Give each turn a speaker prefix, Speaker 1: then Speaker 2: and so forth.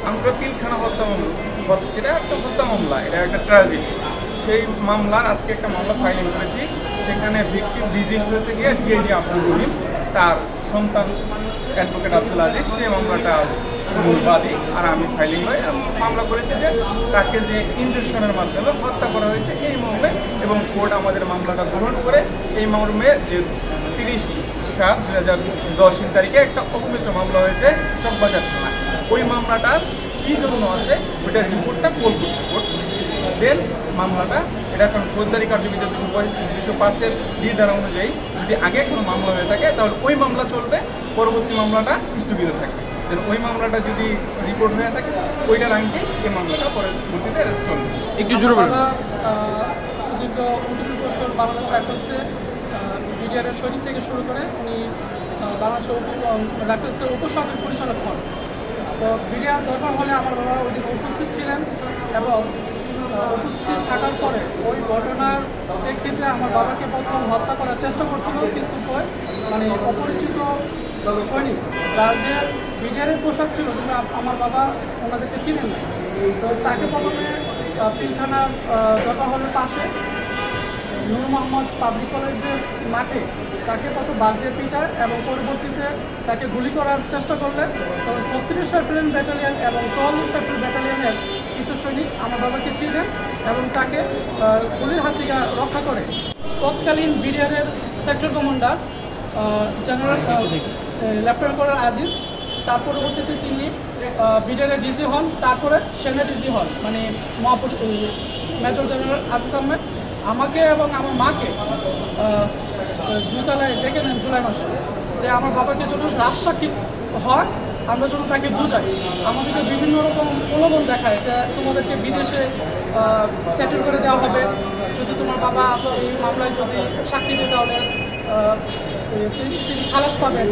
Speaker 1: আমরা পিলখানা হত্যা মামলা, এটা একটা হত্যা মামলা, এটা একটা ট্র্যাজেডি। সেই মামলার আজকে একটা মামলা ফাইলিং করেছি। সেখানে ভিকটিম ডিজিস্ট হয়েছে গিয়ে ডিআইডি আব্দুল রহিম, তার সন্তান অ্যাডভোকেট আব্দুল আজিজ। সেই মামলাটা মূল বাদী আর আমি ফাইলিং হয়ে মামলা করেছি যে তাকে যে ইনজেকশনের মাধ্যমে হত্যা করা হয়েছে এই মর্মে, এবং কোর্ট আমাদের মামলাটা গ্রহণ করে এই মর্মে যে 30/7/2010 তারিখে একটা অপমৃত্যু মামলা হয়েছে চকবাজার থানায়। ওই মামলাটার কী জন্য আছে ওইটার রিপোর্টটা কোল করছে কোর্ট। দেন মামলাটা এটা এখন ফৌজদারি কার্যবিধি 205-এর ধারা অনুযায়ী যদি আগে কোনো মামলা হয়ে থাকে তাহলে ওই মামলা চলবে, পরবর্তী মামলাটা স্থগিত থাকবে। দেন ওই মামলাটা যদি রিপোর্ট হয়ে থাকে ওইটার আইনটি এই মামলাটা পরবর্তীতে চলবে।
Speaker 2: একটু জোরে বলুন।
Speaker 3: সুদীর্ঘ 29 বছর বাংলাদেশ রাইফেলসে বিডিআরের সৈনিক থেকে শুরু করে উনি বাংলাদেশ রাইফেলসের উপসহকারী পরিচালক হন। তো বিডিআর দরবার হলে আমার বাবা ওই দিন উপস্থিত ছিলেন, এবং উপস্থিত থাকার পরে ওই ঘটনার প্রেক্ষিতে আমার বাবাকে প্রথম হত্যা করার চেষ্টা করছিল কিছু মানে অপরিচিত সৈনিক, যাদের বিডিআরের পোশাক ছিল কিন্তু আমার বাবা ওনাদেরকে চিনেন না। তো তাকে প্রথমে পিলখানার দরবার হলের পাশে নূর মোহাম্মদ পাবলিক কলেজের মাঠে তাকে কত বাস দিয়ে পিটায়, এবং পরবর্তীতে তাকে গুলি করার চেষ্টা করলেন। তবে 36 রাইফেল ব্যাটালিয়ন এবং 44 রাইফেল ব্যাটালিয়নের কিছু সৈনিক আমার বাবাকে চিনেন এবং তাকে গুলির হাত থেকে রক্ষা করে। তৎকালীন বিডিআরের sector commander general lieutenant colonel Aziz, তার পরবর্তীতে তিনি বিডিআরের ডিজি হন, তারপরে সেনা ডিজি হন, মানে মেজর জেনারেল আজিজ আহমেদ আমাকে এবং আমার মাকে দুতলায় ডেকে নেন জুলাই মাসে, যে আমার বাবাকে যখন রাজসাক্ষী হয় আমরা যখন তাকে বুঝাই, আমাদেরকে বিভিন্ন রকম প্রলোভন দেখায় যে তোমাদেরকে বিদেশে সেটেল করে দেওয়া হবে, যদি তোমার বাবা এই মামলায় যদি সাক্ষী দেয় তাহলে তিনি খালাস পাবেন,